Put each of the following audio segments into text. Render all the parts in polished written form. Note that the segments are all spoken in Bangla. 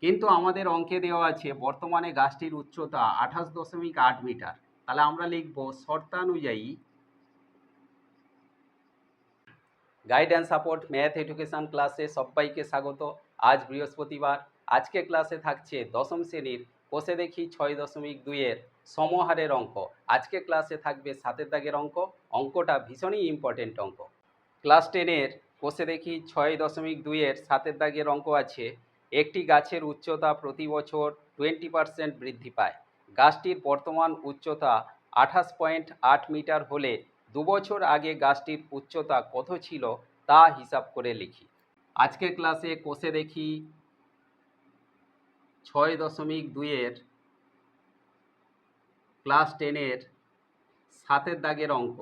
কিন্তু আমাদের অঙ্কে দেওয়া আছে বর্তমানে গাছটির উচ্চতা 28.8 মিটার। তাহলে আমরা লিখব শর্তানুযায়ী guide and support math education ক্লাসে সবাইকে স্বাগত। আজ বৃহস্পতিবার। আজকে ক্লাসে থাকছে দশম শ্রেণীর কোষে দেখি 6.2-এর সমহারের অঙ্ক। আজকে ক্লাসে থাকবে 7 দাগের অঙ্ক। অঙ্কটা ভীষণই ইম্পর্টেন্ট অঙ্ক। ক্লাস 10-এর কোষে দেখি 6.2-এর 7 দাগের অঙ্ক আছে। একটি গাছের উচ্চতা প্রতি বছর 20% বৃদ্ধি পায়। গাছটির বর্তমান উচ্চতা 28.8 মিটার হলে 2 বছর আগে গাছটির উচ্চতা কত ছিল তা হিসাব করে লিখি। আজকে ক্লাসে কোষে দেখি 6.2-এর ক্লাস 10-এর 7 দাগের অঙ্ক।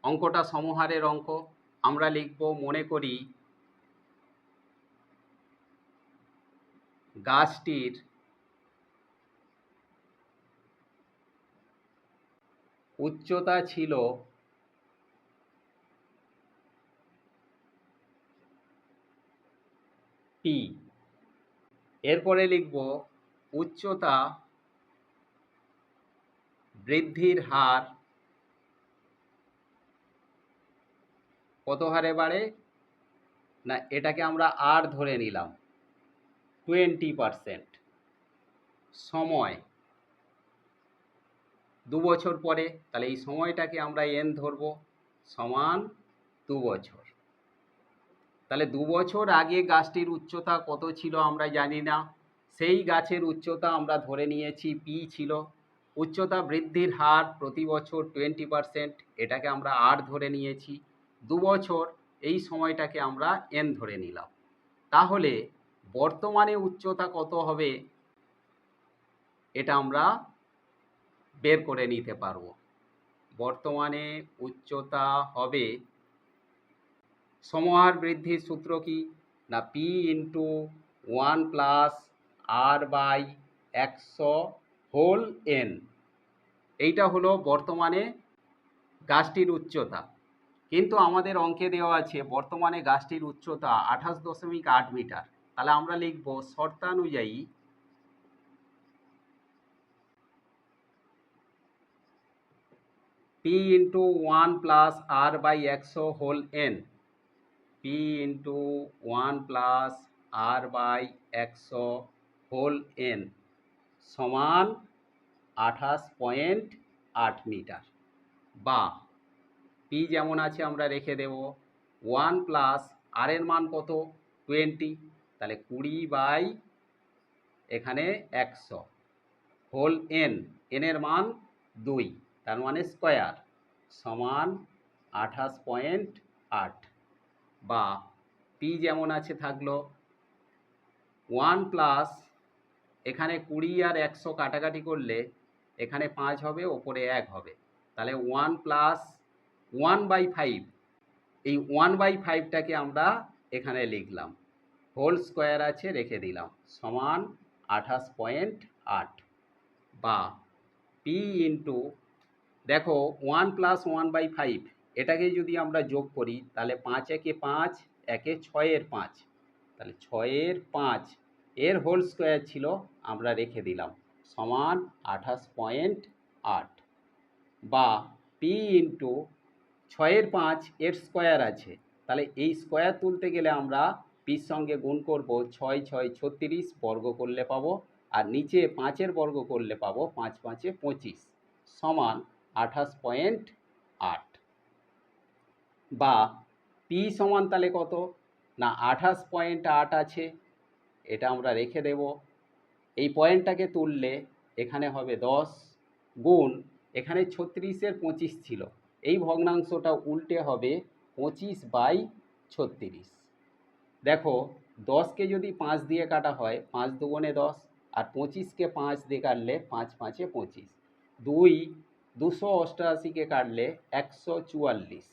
অঙ্কটা সমহারের অঙ্ক। আমরা লিখব, মনে করি গাছটির উচ্চতা ছিল পি। এরপরে লিখব উচ্চতা বৃদ্ধির হার কত হারে বাড়ে, না এটাকে আমরা আর ধরে নিলাম 20%। সময় 2 বছর পরে, তাহলে এই সময়টাকে আমরা এন ধরব, সমান 2 বছর। তাহলে 2 বছর আগে গাছটির উচ্চতা কত ছিল আমরা জানি না, সেই গাছের উচ্চতা আমরা ধরে নিয়েছি পি ছিল। উচ্চতা বৃদ্ধির হার প্রতি বছর 20%, এটাকে আমরা আর ধরে নিয়েছি। 2 বছর, এই সময়টাকে আমরা এন ধরে নিলাম। তাহলে বর্তমানে উচ্চতা কত হবে এটা আমরা বের করে নিতে পারবো। বর্তমানে উচ্চতা হবে, সমহার বৃদ্ধির সূত্র কি, না P into 1 plus R by 100 whole N. এইটা হলো বর্তমানে গাছটির উচ্চতা। কিন্তু আমাদের অঙ্কে দেওয়া আছে বর্তমানে গাছটির উচ্চতা 28.8 মিটার। তাহলে আমরা লিখব শর্তানুযায়ী P into 1 plus R by 100 whole N. P into 1 plus R by 100 whole N সমান 28.8 মিটার। বা পি যেমন আছে আমরা রেখে দেব, 1 প্লাস আর এর মান কত 20, তাহলে 20 বাই এখানে 100 হোল এন, এনের মান 2, তার মানে স্কোয়ার, সমান 28.8। বা পি যেমন আছে থাকলো 1 প্লাস এখানে 20 আর 100 কাটাকাটি করলে এখানে 5 হবে, ওপরে 1 হবে, তাহলে 1 প্লাস 1/5, এই 1/5টাকে আমরা এখানে লিখলাম, হোল স্কোয়ার আছে রেখে দিলাম, সমান 28.8। বা পি ইন্টু, দেখো 1 প্লাস 1/5 এটাকে যদি আমরা যোগ করি তাহলে 5 একে 5, একে 6-এর 5, তাহলে 6-এর 5 এর হোল স্কোয়ার ছিল, আমরা রেখে দিলাম, সমান 28.8। বা পি ইন্টু 6-এর 5 এর স্কোয়ার আছে, তাহলে এই স্কোয়ার তুলতে গেলে আমরা পির সঙ্গে গুণ করব, 6 6 36 বর্গ করলে পাবো, আর নিচে 5-এর বর্গ করলে পাবো 5 5 25 সমান 28.8। বা পি সমান তাহলে কত, না 28.8 আছে, এটা আমরা রেখে দেব। এই পয়েন্টটাকে তুললে এখানে হবে 10 গুণ, এখানে 36-এর 25 ছিল, এই ভগ্নাংশটা উল্টে হবে 25/36। দেখো 10কে যদি 5 দিয়ে কাটা হয় 5 দুগুণে 10, আর 25কে 5 দিয়ে কাটলে 5 5 25, 288কে কাটলে 144,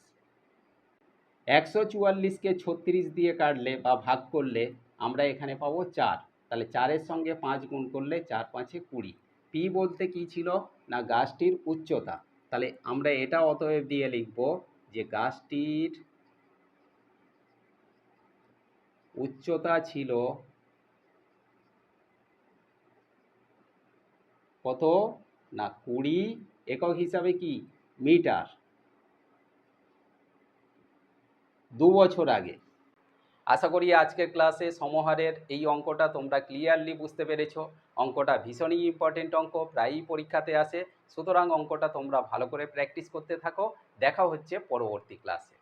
144কে 36 দিয়ে কাটলে বা ভাগ করলে আমরা এখানে পাবো 4, তাহলে 4-এর সঙ্গে 5 গুণ করলে 4 5 20। পি বলতে কি ছিল, না গাছটির উচ্চতা। তাহলে আমরা এটা অতএব দিয়ে লিখব যে গাছটির উচ্চতা ছিল কত না 20 একক হিসাবে কি মিটার 2 বছর আগে। আশা করি আজকের ক্লাসে সমহারের এই অঙ্কটা তোমরা ক্লিয়ারলি বুঝতে পেরেছো। অঙ্কটা ভীষণই ইম্পর্টেন্ট অঙ্ক, প্রায়ই পরীক্ষাতে আসে, সুতরাং অঙ্কটা তোমরা ভালো করে প্র্যাকটিস করতে থাকো। দেখা হচ্ছে পরবর্তী ক্লাসে।